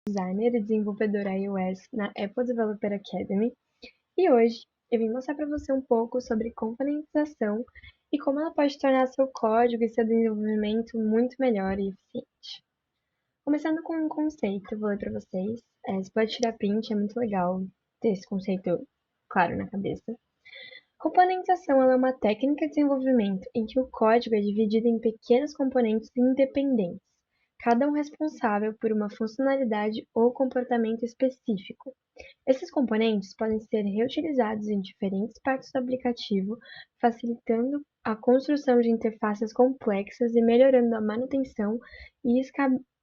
Designer e desenvolvedora iOS na Apple Developer Academy e hoje eu vim mostrar para você um pouco sobre componentização e como ela pode tornar seu código e seu desenvolvimento muito melhor e eficiente. Começando com um conceito, vou ler para vocês. Você pode tirar print, é muito legal ter esse conceito claro na cabeça. Componentização ela é uma técnica de desenvolvimento em que o código é dividido em pequenos componentes independentes, cada um responsável por uma funcionalidade ou comportamento específico. Esses componentes podem ser reutilizados em diferentes partes do aplicativo, facilitando a construção de interfaces complexas e melhorando a manutenção e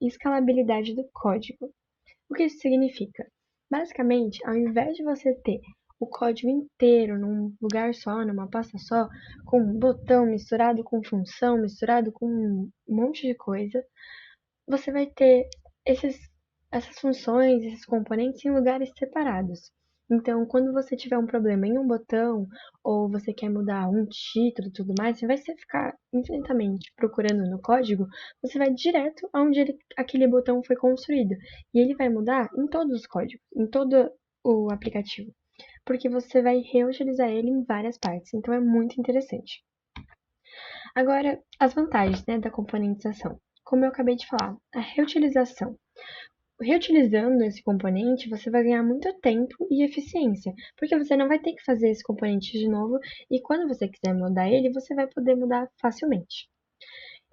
escalabilidade do código. O que isso significa? Basicamente, ao invés de você ter o código inteiro num lugar só, numa pasta só, com um botão misturado com função, misturado com um monte de coisa, você vai ter esses, essas funções, esses componentes em lugares separados. Então, quando você tiver um problema em um botão, ou você quer mudar um título e tudo mais, você vai ficar infinitamente procurando no código, você vai direto aonde aquele botão foi construído. E ele vai mudar em todos os códigos, em todo o aplicativo. Porque você vai reutilizar ele em várias partes. Então, é muito interessante. Agora, as vantagens, da componentização. Como eu acabei de falar, a reutilização. Reutilizando esse componente, você vai ganhar muito tempo e eficiência, porque você não vai ter que fazer esse componente de novo e quando você quiser mudar ele, você vai poder mudar facilmente.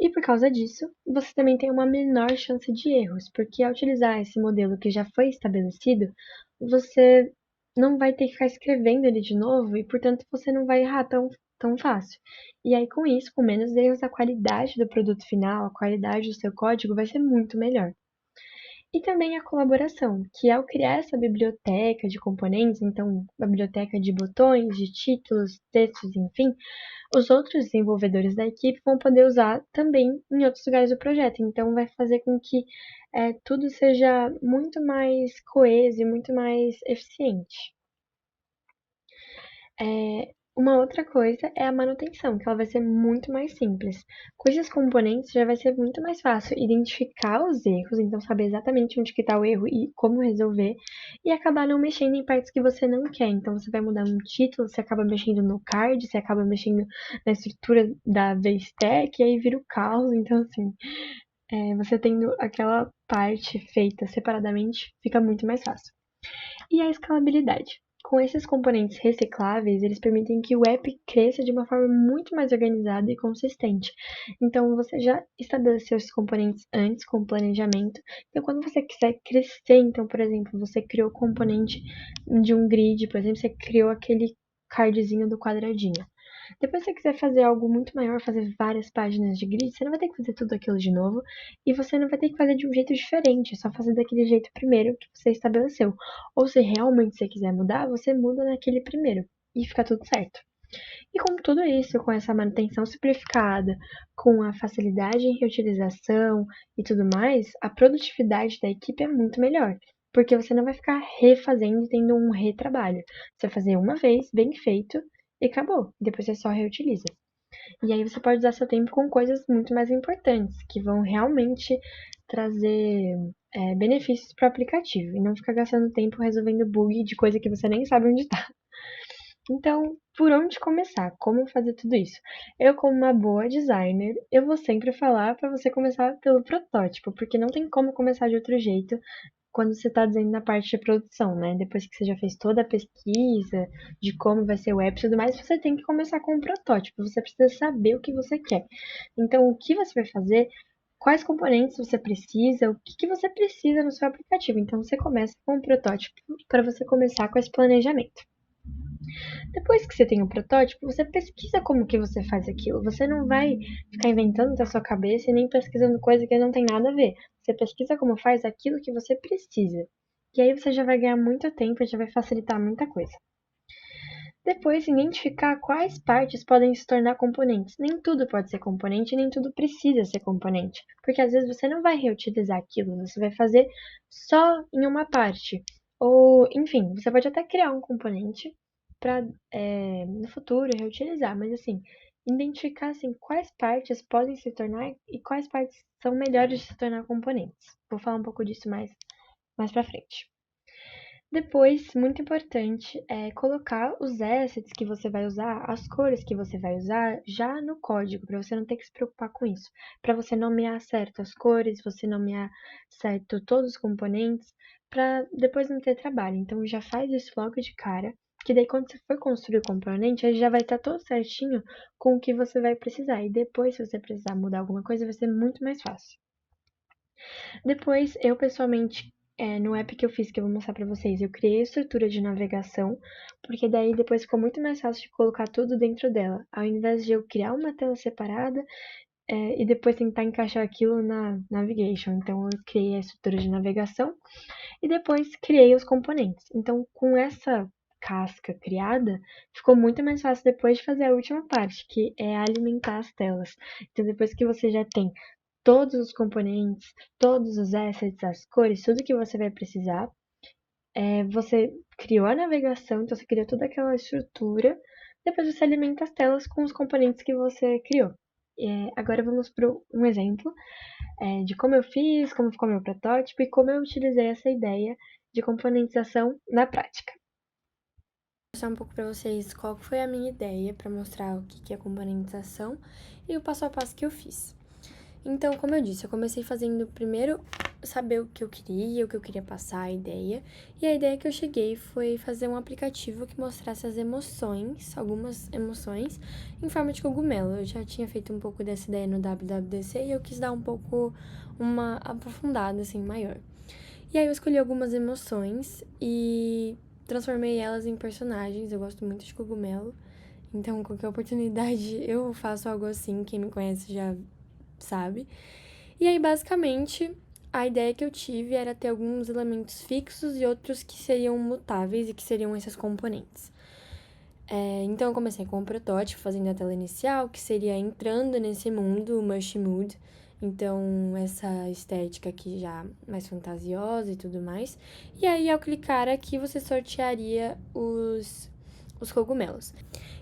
E por causa disso, você também tem uma menor chance de erros, porque ao utilizar esse modelo que já foi estabelecido, você não vai ter que ficar escrevendo ele de novo e, portanto, você não vai errar tão fácil. E aí, com isso, com menos erros, a qualidade do produto final, a qualidade do seu código vai ser muito melhor. E também a colaboração, que ao criar essa biblioteca de componentes, então, uma biblioteca de botões, de títulos, textos, enfim, os outros desenvolvedores da equipe vão poder usar também em outros lugares do projeto. Então, vai fazer com que tudo seja muito mais coeso e muito mais eficiente. Uma outra coisa é a manutenção, que ela vai ser muito mais simples. Com esses componentes já vai ser muito mais fácil identificar os erros, então saber exatamente onde que está o erro e como resolver, e acabar não mexendo em partes que você não quer. Então você vai mudar um título, você acaba mexendo no card, você acaba mexendo na estrutura da VStack, e aí vira o caos. Então assim, você tendo aquela parte feita separadamente, fica muito mais fácil. E a escalabilidade. Com esses componentes recicláveis, eles permitem que o app cresça de uma forma muito mais organizada e consistente. Então, você já estabeleceu esses componentes antes com o planejamento. Então, quando você quiser crescer, então, por exemplo, você criou o componente de um grid, por exemplo, você criou aquele cardzinho do quadradinho. Depois, se você quiser fazer algo muito maior, fazer várias páginas de grid, você não vai ter que fazer tudo aquilo de novo e você não vai ter que fazer de um jeito diferente, é só fazer daquele jeito primeiro que você estabeleceu. Ou se realmente você quiser mudar, você muda naquele primeiro e fica tudo certo. E com tudo isso, com essa manutenção simplificada, com a facilidade em reutilização e tudo mais, a produtividade da equipe é muito melhor. Porque você não vai ficar refazendo e tendo um retrabalho. Você vai fazer uma vez, bem feito, e acabou. Depois você só reutiliza. E aí você pode usar seu tempo com coisas muito mais importantes, que vão realmente trazer benefícios para o aplicativo. E não ficar gastando tempo resolvendo bug de coisa que você nem sabe onde está. Então, por onde começar? Como fazer tudo isso? Eu, como uma boa designer, eu vou sempre falar para você começar pelo protótipo, porque não tem como começar de outro jeito quando você está dizendo na parte de produção, né? Depois que você já fez toda a pesquisa de como vai ser o app e tudo mais, você tem que começar com um protótipo. Você precisa saber o que você quer. Então, o que você vai fazer? Quais componentes você precisa? O que você precisa no seu aplicativo? Então, você começa com um protótipo para você começar com esse planejamento. Depois que você tem o protótipo, você pesquisa como que você faz aquilo. Você não vai ficar inventando da sua cabeça e nem pesquisando coisa que não tem nada a ver. Você pesquisa como faz aquilo que você precisa. E aí você já vai ganhar muito tempo e já vai facilitar muita coisa. Depois, identificar quais partes podem se tornar componentes. Nem tudo pode ser componente, nem tudo precisa ser componente. Porque às vezes você não vai reutilizar aquilo, você vai fazer só em uma parte. Ou, enfim, você pode até criar um componente para no futuro reutilizar, mas assim, identificar assim, quais partes podem se tornar e quais partes são melhores de se tornar componentes. Vou falar um pouco disso mais mais pra frente. Depois, muito importante, é colocar os assets que você vai usar, as cores que você vai usar, já no código, para você não ter que se preocupar com isso. Para você nomear certo as cores, você nomear certo todos os componentes, para depois não ter trabalho. Então já faz isso logo de cara, que daí quando você for construir o componente, ele já vai estar todo certinho com o que você vai precisar. E depois, se você precisar mudar alguma coisa, vai ser muito mais fácil. Depois, eu pessoalmente, no app que eu fiz, que eu vou mostrar pra vocês, eu criei a estrutura de navegação, porque daí depois ficou muito mais fácil de colocar tudo dentro dela, ao invés de eu criar uma tela separada, e depois tentar encaixar aquilo na navigation. Então, eu criei a estrutura de navegação e depois criei os componentes. Então, com essa casca criada, ficou muito mais fácil depois de fazer a última parte, que é alimentar as telas. Então, depois que você já tem todos os componentes, todos os assets, as cores, tudo que você vai precisar. Você criou a navegação, então você criou toda aquela estrutura. Depois você alimenta as telas com os componentes que você criou. Agora vamos para um exemplo de como eu fiz, como ficou meu protótipo e como eu utilizei essa ideia de componentização na prática. Vou mostrar um pouco para vocês qual foi a minha ideia para mostrar o que é componentização e o passo a passo que eu fiz. Então, como eu disse, eu comecei fazendo primeiro saber o que eu queria passar, a ideia. E a ideia que eu cheguei foi fazer um aplicativo que mostrasse as emoções, algumas emoções, em forma de cogumelo. Eu já tinha feito um pouco dessa ideia no WWDC e eu quis dar um pouco uma aprofundada, assim, maior. E aí eu escolhi algumas emoções e transformei elas em personagens. Eu gosto muito de cogumelo, então qualquer oportunidade eu faço algo assim. Quem me conhece já sabe? E aí, basicamente, a ideia que eu tive era ter alguns elementos fixos e outros que seriam mutáveis e que seriam esses componentes. Então, eu comecei com o protótipo, fazendo a tela inicial, que seria entrando nesse mundo, o Mush Mood. Então, essa estética aqui já mais fantasiosa e tudo mais. E aí, ao clicar aqui, você sortearia os cogumelos.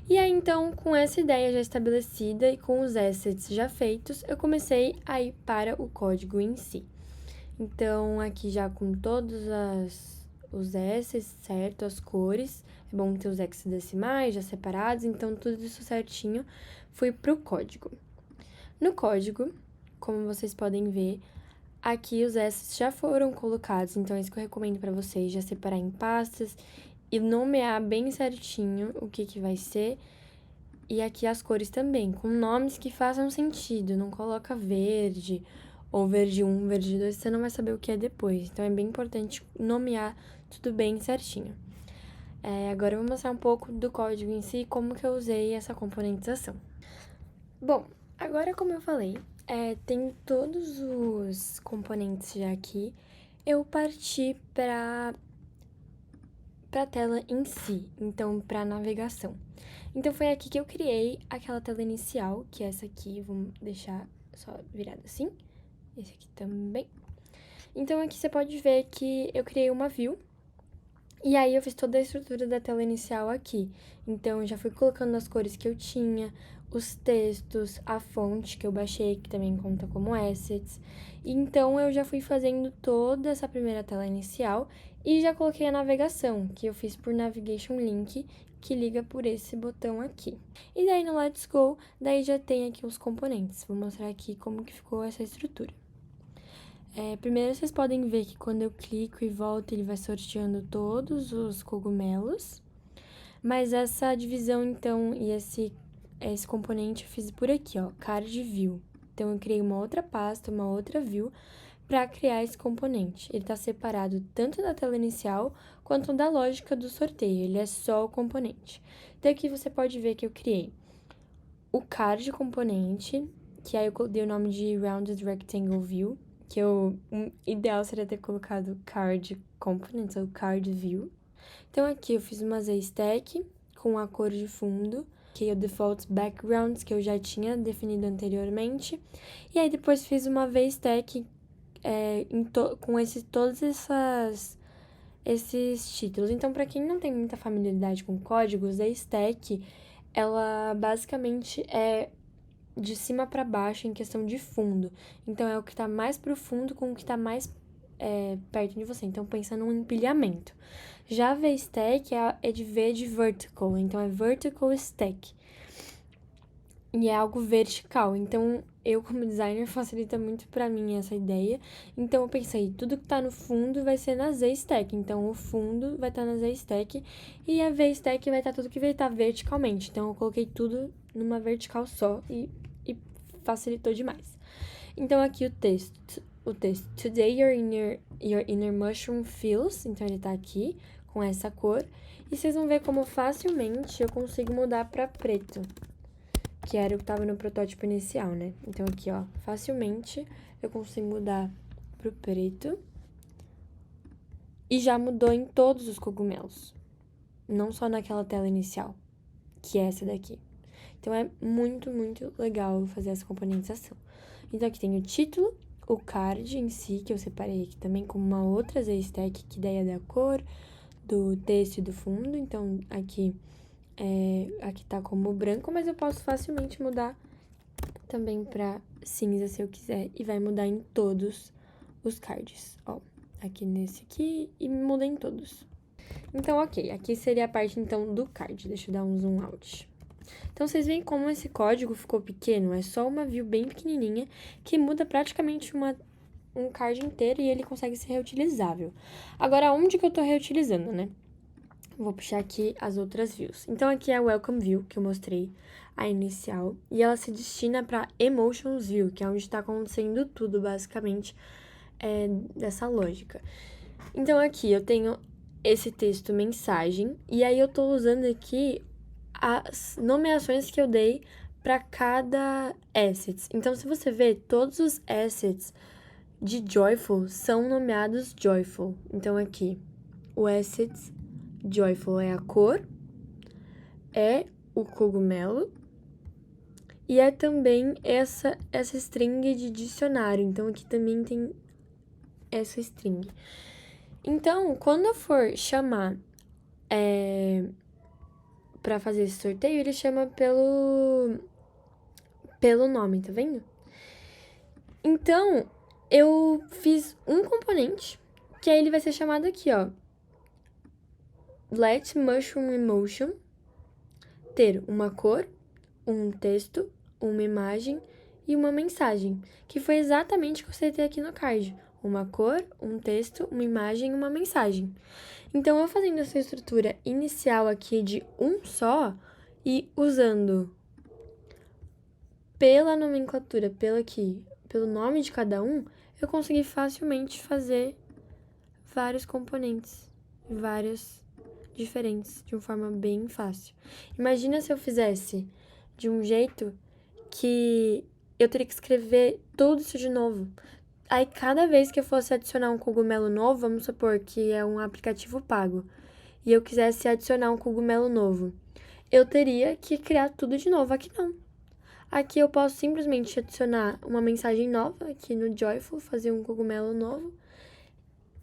E aí, então, com essa ideia já estabelecida e com os assets já feitos, eu comecei a ir para o código em si. Então, aqui já com todos os assets, certo? As cores. É bom ter os hexadecimais já separados, então tudo isso certinho fui pro código. No código, como vocês podem ver, aqui os assets já foram colocados, então é isso que eu recomendo para vocês, já separar em pastas e nomear bem certinho o que vai ser. E aqui as cores também, com nomes que façam sentido. Não coloca verde, ou verde 1, verde 2, você não vai saber o que é depois. Então, é bem importante nomear tudo bem certinho. Agora, eu vou mostrar um pouco do código em si, como que eu usei essa componentização. Bom, agora, como eu falei, tem todos os componentes já aqui. Eu parti para a tela em si, então para a navegação. Então foi aqui que eu criei aquela tela inicial, que é essa aqui, vou deixar só virada assim, esse aqui também. Então aqui você pode ver que eu criei uma view, e aí eu fiz toda a estrutura da tela inicial aqui. Então eu já fui colocando as cores que eu tinha, os textos, a fonte que eu baixei, que também conta como assets. Então eu já fui fazendo toda essa primeira tela inicial e já coloquei a navegação, que eu fiz por Navigation Link, que liga por esse botão aqui. E daí no Let's Go, daí já tem aqui os componentes. Vou mostrar aqui como que ficou essa estrutura. Primeiro vocês podem ver que quando eu clico e volto, ele vai sorteando todos os cogumelos. Mas essa divisão, então, e esse componente eu fiz por aqui, ó, Card View. Então, eu criei uma outra pasta, uma outra view, para criar esse componente. Ele está separado tanto da tela inicial, quanto da lógica do sorteio. Ele é só o componente. Então, aqui você pode ver que eu criei o Card componente, que aí eu dei o nome de Rounded Rectangle View, que o ideal seria ter colocado Card Components, ou Card View. Então, aqui eu fiz uma Z-Stack com a cor de fundo, que é o Default Backgrounds, que eu já tinha definido anteriormente. E aí, depois fiz uma V-Stack com todos esses títulos. Então, para quem não tem muita familiaridade com códigos, a stack, ela basicamente é de cima para baixo em questão de fundo. Então, é o que está mais profundo com o que está mais perto de você. Então, pensa num empilhamento. Já V-stack é de V de vertical, então é vertical stack. E é algo vertical. Então, eu, como designer, facilita muito pra mim essa ideia. Então, eu pensei, tudo que tá no fundo vai ser na Z-stack. Então, o fundo vai estar na Z-stack e a V-stack vai estar tudo que vai estar verticalmente. Então, eu coloquei tudo numa vertical só e facilitou demais. Então, aqui o texto. Today your inner mushroom feels. Então, ele tá aqui com essa cor. E vocês vão ver como facilmente eu consigo mudar pra preto, que era o que tava no protótipo inicial, né? Então, aqui, ó, facilmente eu consigo mudar pro preto. E já mudou em todos os cogumelos. Não só naquela tela inicial, que é essa daqui. Então, é muito, muito legal fazer essa componentização. Então, aqui tem o título, o card em si, que eu separei aqui também com uma outra Z-stack, que daí é da cor, do texto e do fundo. Então, aqui tá como branco, mas eu posso facilmente mudar também pra cinza se eu quiser. E vai mudar em todos os cards, ó. Aqui nesse aqui e muda em todos. Então, ok. Aqui seria a parte, então, do card. Deixa eu dar um zoom out. Então, vocês veem como esse código ficou pequeno? É só uma view bem pequenininha que muda praticamente um card inteiro e ele consegue ser reutilizável. Agora, onde que eu tô reutilizando, né? Vou puxar aqui as outras views. Então, aqui é a Welcome View, que eu mostrei, a inicial. E ela se destina para Emotions View, que é onde está acontecendo tudo, basicamente, dessa lógica. Então, aqui eu tenho esse texto mensagem. E aí, eu tô usando aqui as nomeações que eu dei para cada assets. Então, se você ver, todos os assets de Joyful são nomeados Joyful. Então, aqui, o assets Joyful é a cor, é o cogumelo e é também essa string de dicionário. Então, aqui também tem essa string. Então, quando eu for chamar para fazer esse sorteio, ele chama pelo nome, tá vendo? Então, eu fiz um componente, que aí ele vai ser chamado aqui, ó. Let Mushroom Emotion ter uma cor, um texto, uma imagem e uma mensagem, que foi exatamente o que eu citei aqui no card. Uma cor, um texto, uma imagem e uma mensagem. Então, eu fazendo essa estrutura inicial aqui de um só e usando pela nomenclatura, pelo nome de cada um, eu consegui facilmente fazer vários componentes, vários diferentes, de uma forma bem fácil. Imagina se eu fizesse de um jeito que eu teria que escrever tudo isso de novo. Aí, cada vez que eu fosse adicionar um cogumelo novo, vamos supor que é um aplicativo pago, e eu quisesse adicionar um cogumelo novo, eu teria que criar tudo de novo. Aqui não. Aqui eu posso simplesmente adicionar uma mensagem nova, aqui no Joyful, fazer um cogumelo novo,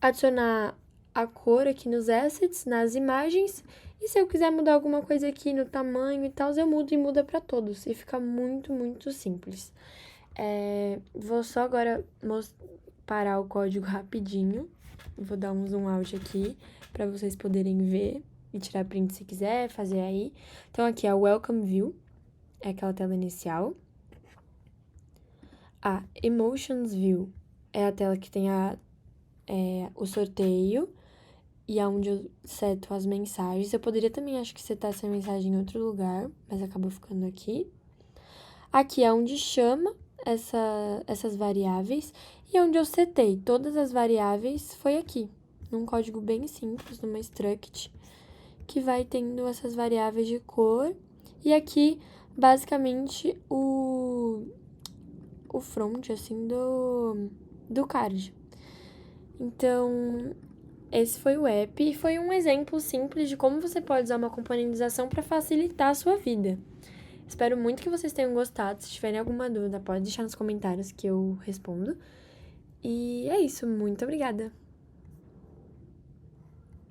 adicionar a cor aqui nos assets, nas imagens, e se eu quiser mudar alguma coisa aqui no tamanho e tal, eu mudo e muda para todos, e fica muito, muito simples. Vou só agora parar o código rapidinho, vou dar um zoom out aqui, para vocês poderem ver e tirar print se quiser, fazer aí. Então, aqui é a Welcome View, é aquela tela inicial. A Emotions View é a tela que tem o sorteio e aonde eu seto as mensagens. Eu poderia também, acho que, setar essa mensagem em outro lugar, mas acabou ficando aqui. Aqui é onde chama essas variáveis e onde eu setei todas as variáveis foi aqui, num código bem simples, numa struct, que vai tendo essas variáveis de cor. E aqui, basicamente, o front, assim, do card. Então, esse foi o app e foi um exemplo simples de como você pode usar uma componentização para facilitar a sua vida. Espero muito que vocês tenham gostado. Se tiverem alguma dúvida, pode deixar nos comentários que eu respondo. E é isso. Muito obrigada!